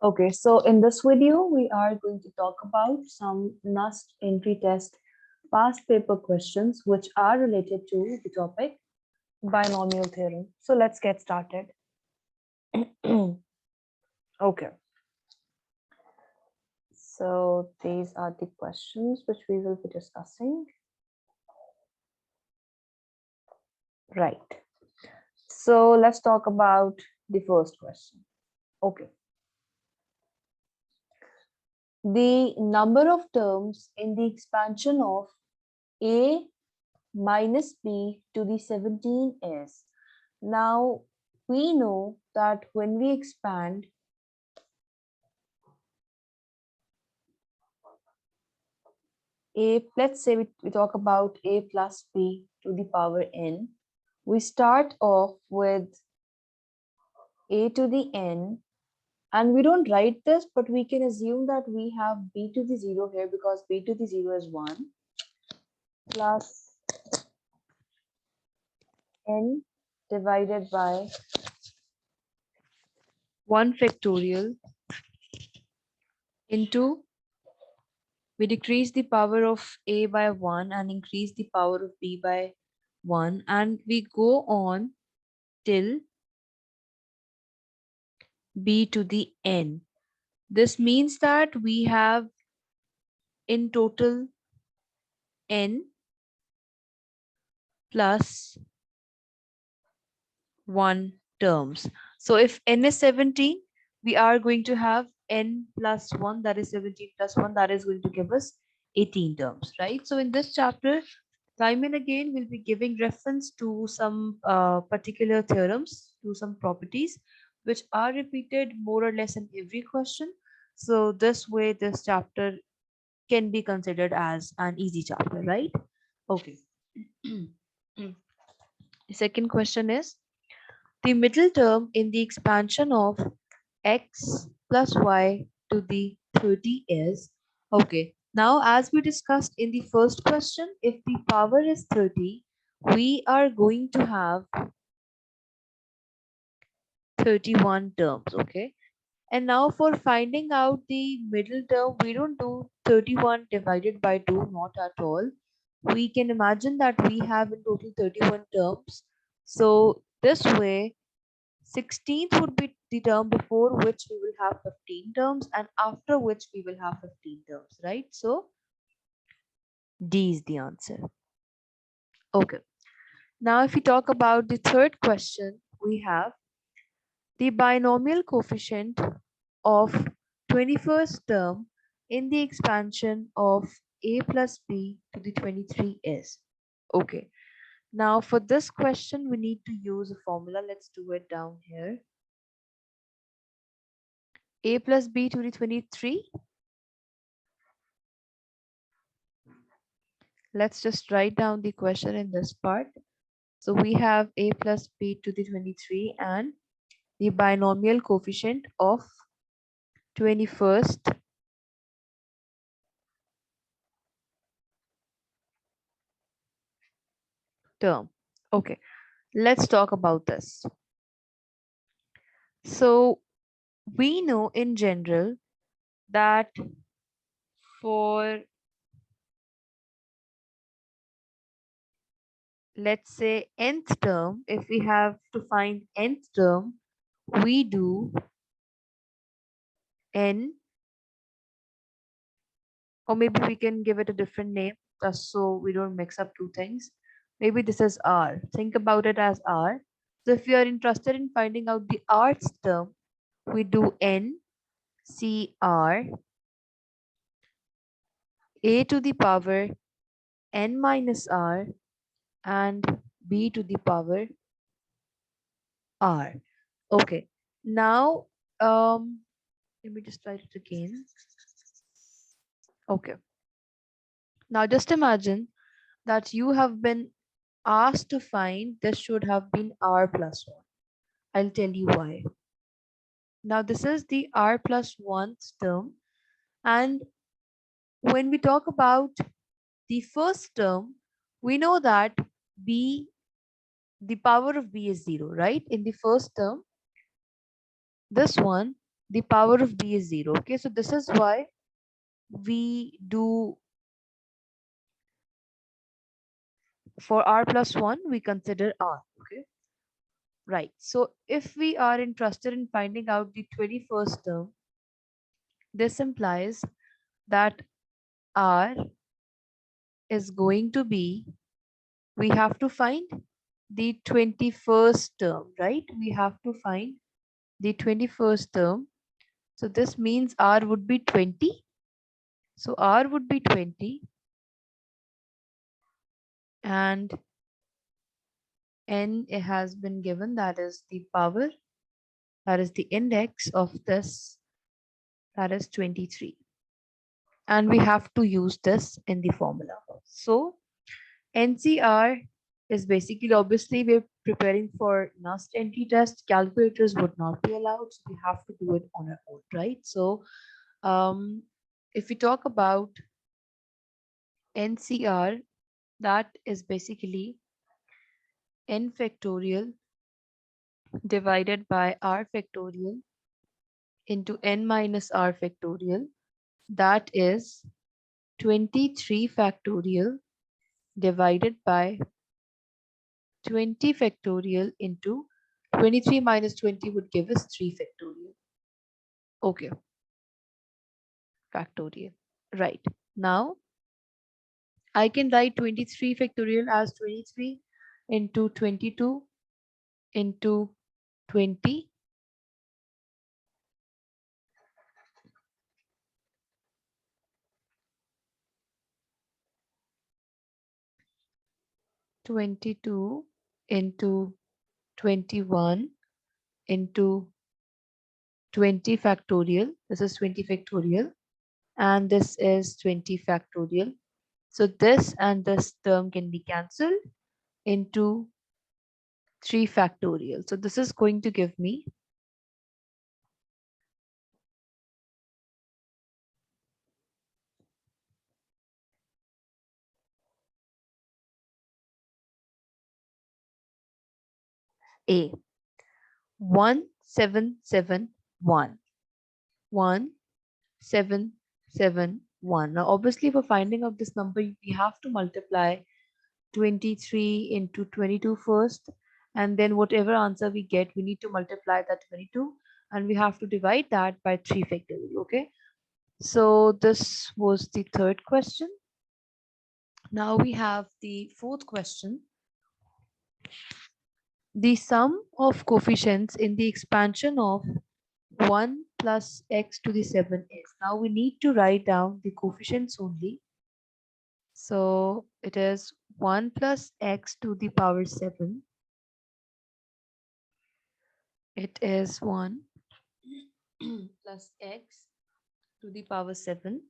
Okay, so in this video, we are going to talk about some NUST entry test past paper questions which are related to the topic binomial theorem. So let's get started. Okay, so these are the questions which we will be discussing. Right. So let's talk about the first question. Okay. The number of terms in the expansion of a minus b to the 17 is. Now, we know that when we expand a, let's say we talk about a plus b to the power n, we start off with a to the n, and we don't write this, but we can assume that we have b to the 0 here because b to the 0 is 1 plus n divided by 1 factorial into, we decrease the power of a by 1 and increase the power of b by 1, and we go on till b to the n. This means that we have in total n plus 1 terms. So if n is 17, we are going to have n plus 1, that is 17 plus 1, that is going to give us 18 terms, right? So in this chapter, time and again, we'll be giving reference to some particular theorems, to some properties, which are repeated more or less in every question. So this way, this chapter can be considered as an easy chapter, right? Okay. The second question is, the middle term in the expansion of x plus y to the 30 is, okay, now as we discussed in the first question, if the power is 30, we are going to have 31 terms, okay? And now for finding out the middle term, we don't do 31 divided by 2, not at all. We can imagine that we have in total 31 terms. So this way, 16th would be the term before which we will have 15 terms, and after which we will have 15 terms, right? So D is the answer. Okay. Now if we talk about the third question, we have the binomial coefficient of 21st term in the expansion of a plus b to the 23 is. Okay. Now for this question, we need to use a formula. Let's do it down here. A plus b to the 23. Let's just write down the question in this part. So we have a plus b to the 23 and the binomial coefficient of 21st term. Okay, let's talk about this. So we know in general that for, let's say, nth term, if we have to find nth term, we do n, or maybe we can give it a different name just so we don't mix up two things. Maybe this is r. Think about it as r. So if you are interested in finding out the rth term, we do n c r a to the power n minus r and b to the power r. Okay. Now, let me just write it again. Okay. Now just imagine that you have been asked to find, this should have been r plus 1. I'll tell you why. Now this is the r plus 1th term, and when we talk about the first term, we know that b, the power of b is 0, right? In the first term, this one, the power of b is 0. Okay, so this is why we do for r plus 1 we consider r. Okay, right. So if we are interested in finding out the 21st term, this implies that r is going to be, we have to find the 21st term, right? We have to find the 21st term. So this means r would be 20. So r would be 20 and n has been given, that is the power, that is the index of this, that is 23. And we have to use this in the formula. So NCR is basically, obviously we're preparing for NUST entry test, calculators would not be allowed, so we have to do it on our own, right? So if we talk about NCR, that is basically n factorial divided by r factorial into n minus r factorial, that is 23 factorial divided by 20 factorial into 23 minus 20 would give us 3 factorial. Okay, factorial. Right. Now I can write 23 factorial as 23 into 22 into 20 22 into 21 into 20 factorial. This is 20 factorial and this is 20 factorial. So this and this term can be cancelled into 3 factorial. So this is going to give me A 1771. 1771. Now obviously for finding out this number we have to multiply 23 into 22 first, and then whatever answer we get we need to multiply that 22 and we have to divide that by 3 factorial. Okay, so this was the third question. Now we have the fourth question. The sum of coefficients in the expansion of 1 plus x to the 7x. Now we need to write down the coefficients only. So it is 1 plus x to the power 7. It is 1 plus x to the power 7.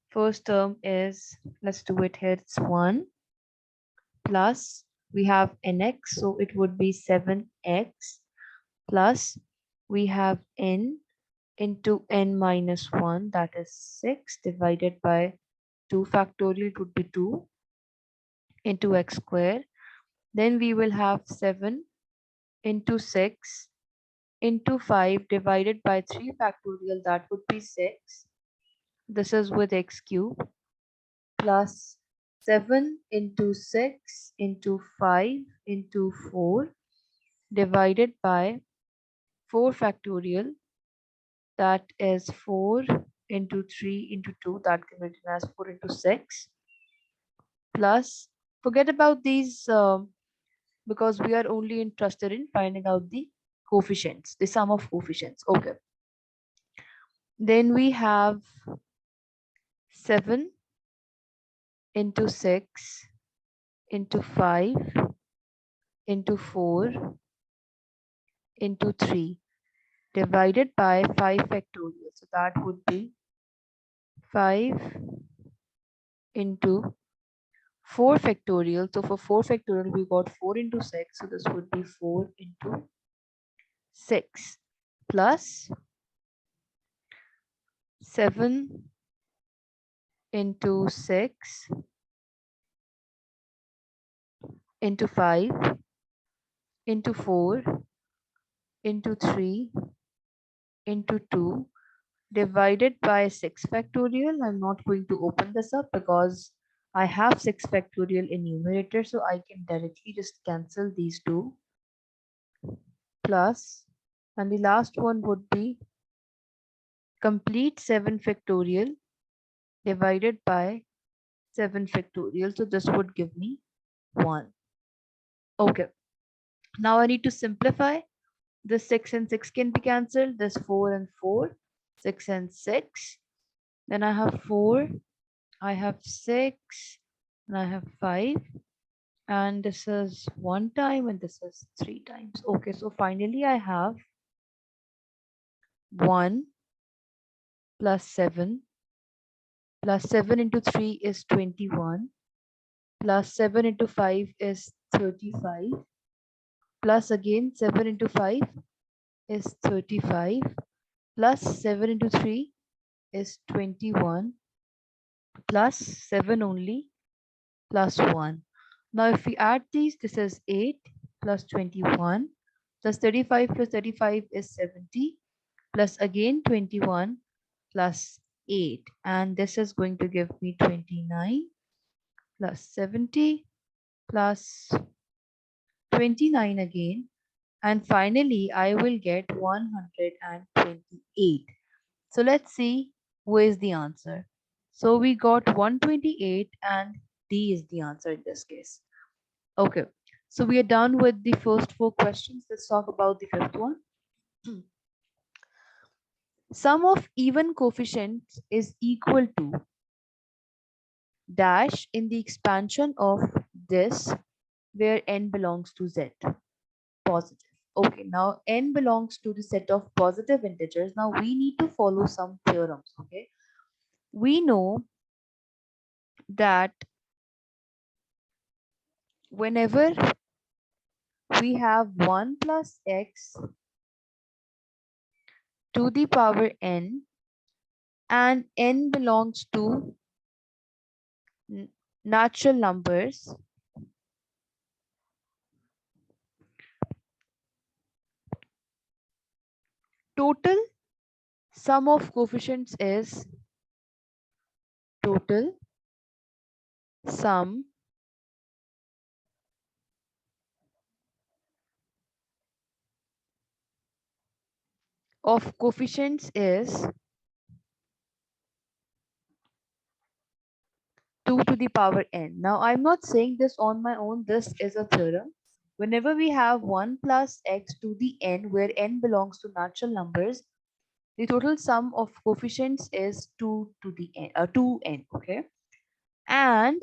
First term is, let's do it here, it's 1 plus, we have nx, so it would be 7x plus we have n into n minus 1, that is 6 divided by 2 factorial, it would be 2 into x square. Then we will have 7 into 6 into 5 divided by 3 factorial, that would be 6. This is with x cube plus 7 into 6 into 5 into 4 divided by 4 factorial, that is 4 into 3 into 2, that can be written as 4 into 6 plus, forget about these because we are only interested in finding out the coefficients, the sum of coefficients. Okay, then we have 7 into 6 into 5 into 4 into 3 divided by 5 factorial, so that would be 5 into 4 factorial. So for 4 factorial we got 4 into 6, so this would be 4 into 6 plus 7 into 6 into 5 into 4 into 3 into 2 divided by 6 factorial. I'm not going to open this up because I have 6 factorial in numerator, so I can directly just cancel these two, plus, and the last one would be complete 7 factorial divided by 7 factorial. So this would give me 1. Okay, now I need to simplify. This 6 and 6 can be cancelled. This 4 and 4, 6 and 6. Then I have 4, I have 6, and I have 5. And this is 1 time and this is 3 times. Okay, so finally I have 1 plus 7 plus 7 into 3 is 21 plus 7 into 5 is 35 plus again 7 into 5 is 35 plus 7 into 3 is 21 plus 7 only plus 1. Now if we add these, this is 8 plus 21 plus 35 plus 35 is 70 plus again 21 plus 8, and this is going to give me 29 plus 70 plus 29 again, and finally I will get 128. So let's see who is the answer. So we got 128 and D is the answer in this case. Okay, so we are done with the first 4 questions. Let's talk about the fifth one. Sum of even coefficients is equal to dash in the expansion of this where n belongs to z, positive. Okay, now n belongs to the set of positive integers. Now we need to follow some theorems. Okay, we know that whenever we have 1 plus x to the power n and n belongs to natural numbers, total sum of coefficients is total sum of coefficients is 2 to the power n. Now I'm not saying this on my own, this is a theorem. Whenever we have 1 plus x to the n where n belongs to natural numbers, the total sum of coefficients is 2 to the n, 2n, okay? And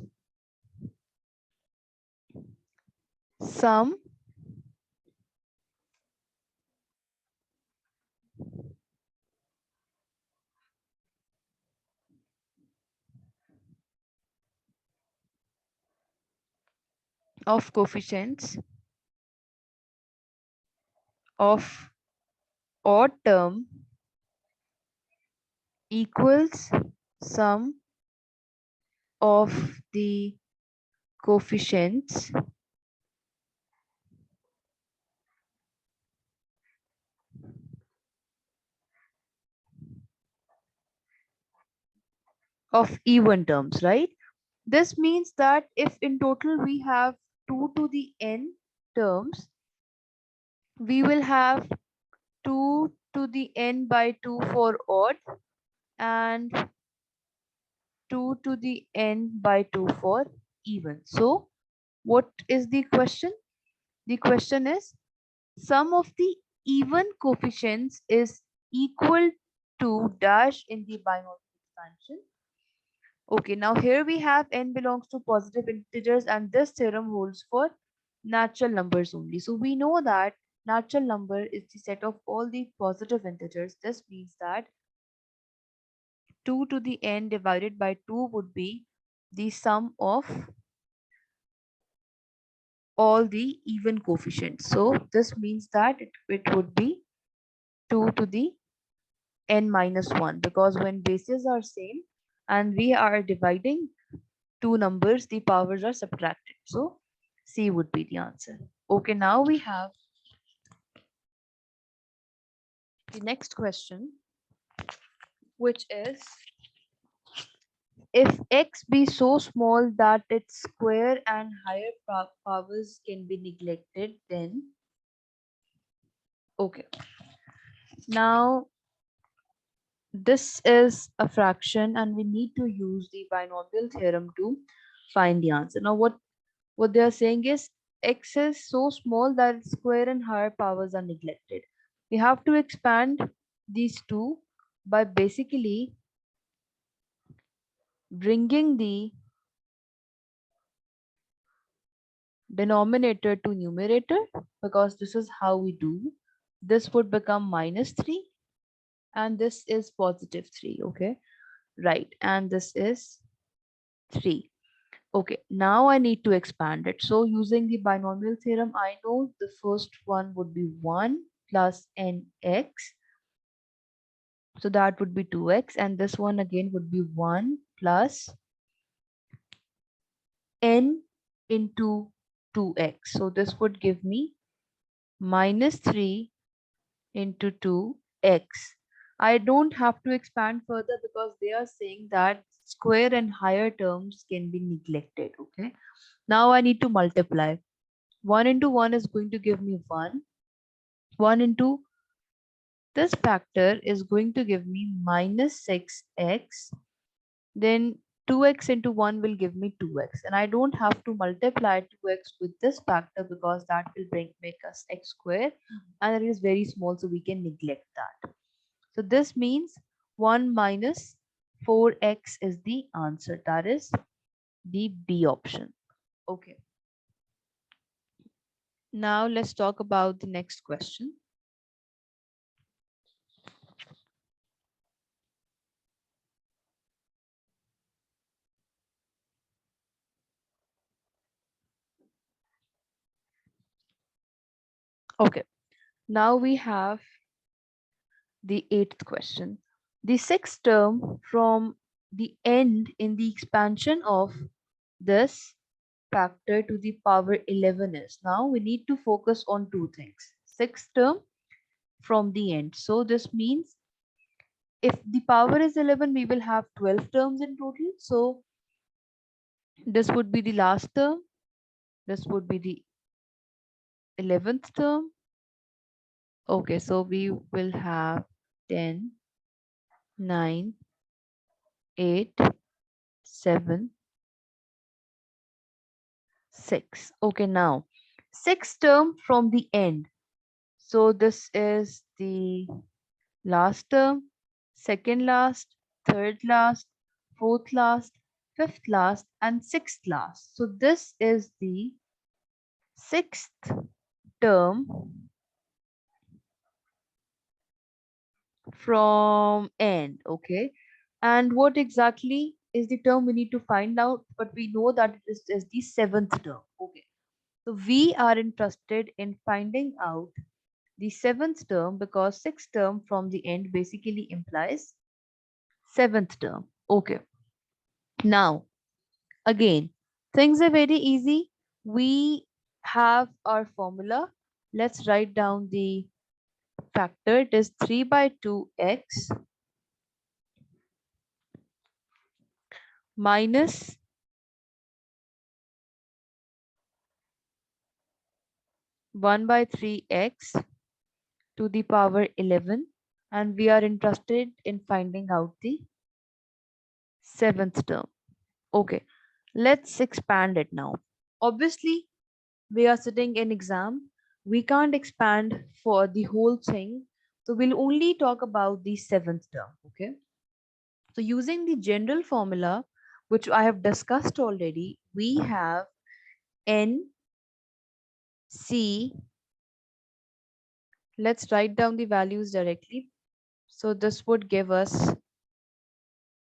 sum of coefficients of odd term equals sum of the coefficients of even terms, right? This means that if in total we have 2 to the n terms, we will have 2 to the n by 2 for odd and 2 to the n by 2 for even. So what is the question? The question is sum of the even coefficients is equal to dash in the binomial expansion. Okay, now here we have n belongs to positive integers and this theorem holds for natural numbers only. So we know that natural number is the set of all the positive integers. This means that 2 to the n divided by 2 would be the sum of all the even coefficients. So this means that it would be 2 to the n minus 1 because when bases are same and we are dividing two numbers, the powers are subtracted. So C would be the answer. Okay, now we have the next question. which is if x be so small that its square and higher powers can be neglected, then okay. Now this is a fraction and we need to use the binomial theorem to find the answer. Now what they are saying is x is so small that its square and higher powers are neglected. We have to expand these two by basically bringing the denominator to numerator, because this is how we do. This would become minus 3 and this is positive 3. Okay, right, and this is 3. Okay, now I need to expand it. So using the binomial theorem, I know the first one would be 1 plus nx. So that would be 2x, and this one again would be 1 plus n into 2x. So this would give me minus 3 into 2x. I don't have to expand further because they are saying that square and higher terms can be neglected. Okay, now I need to multiply. 1 into 1 is going to give me 1. 1 into this factor is going to give me minus 6x. Then 2x into 1 will give me 2x. And I don't have to multiply 2x with this factor because that will make us x square. And it is very small, so we can neglect that. So this means 1 minus 4x is the answer. That is the B option. Okay. Now let's talk about the next question. Okay, now we have the 8th question. The 6th term from the end in the expansion of this factor to the power 11 is. Now we need to focus on two things. 6th term from the end. So this means if the power is 11, we will have 12 terms in total. So this would be the last term. This would be the 11th term. Okay, so we will have 10, 9, 8, 7, 6. Okay, now 6th term from the end. So this is the last term, second last, third last, fourth last, fifth last, and sixth last. So this is the 6th term from end. Okay, and what exactly is the term we need to find out, but we know that this is the 7th term. Okay, so we are interested in finding out the 7th term because 6th term from the end basically implies 7th term. Okay, now again, things are very easy. We have our formula. Let's write down the factor. It is 3 by 2x minus 1 by 3x to the power 11, and we are interested in finding out the 7th term. Okay, let's expand it now. Obviously, we are sitting in exam. We can't expand for the whole thing. So we'll only talk about the 7th term. Okay. So using the general formula, which I have discussed already, we have N, C. Let's write down the values directly. So this would give us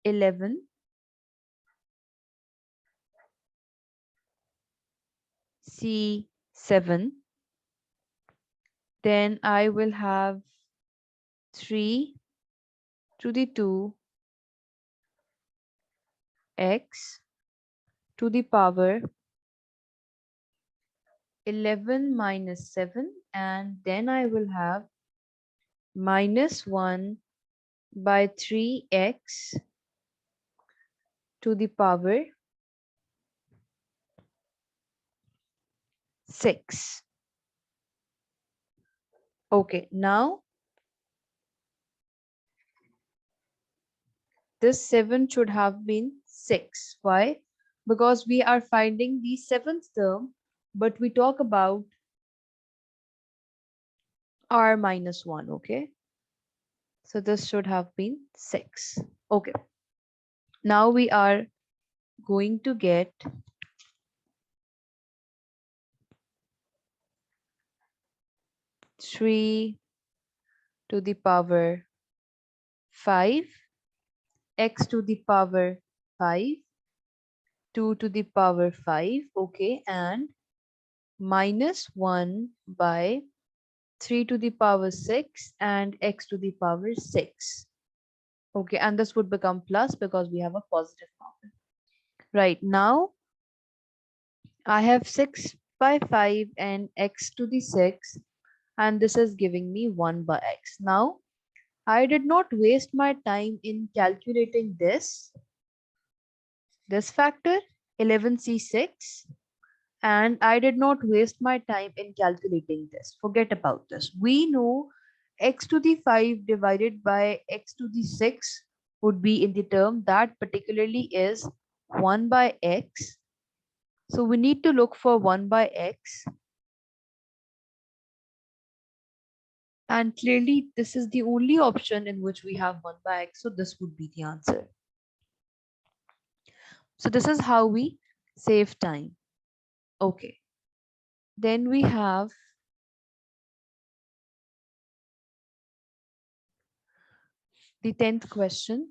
11, C 7. Then I will have 3 to the 2 x to the power 11 minus 7, and then I will have minus 1 by 3x to the power 6. Okay, now this 7 should have been 6. Why? Because we are finding the 7th term, but we talk about r minus 1, okay? So this should have been 6. Okay, now we are going to get 3 to the power 5, x to the power 5, 2 to the power 5, okay, and minus 1 by 3 to the power 6 and x to the power 6. Okay, and this would become plus because we have a positive power. Right, now I have 6 by 5 and x to the 6, and this is giving me 1 by x. Now, I did not waste my time in calculating this factor, 11c6, and I did not waste my time in calculating this. Forget about this. We know x to the 5 divided by x to the 6 would be in the term that particularly is 1 by x. So we need to look for 1 by x. And clearly this is the only option in which we have 1 by x. So this would be the answer. So this is how we save time. Okay. Then we have the 10th question.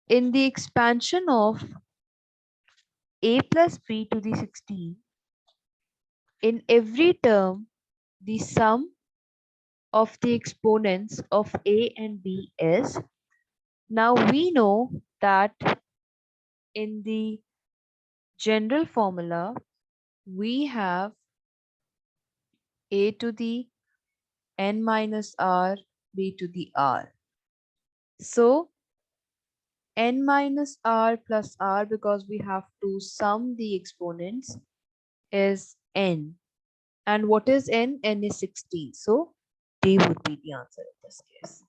In the expansion of a plus b to the 16, in every term, the sum of the exponents of a and b is. Now we know that in the general formula, we have a to the n minus r, b to the r. So n minus r plus r, because we have to sum the exponents, is n. And what is n? N is 16. So D would be the answer in this case.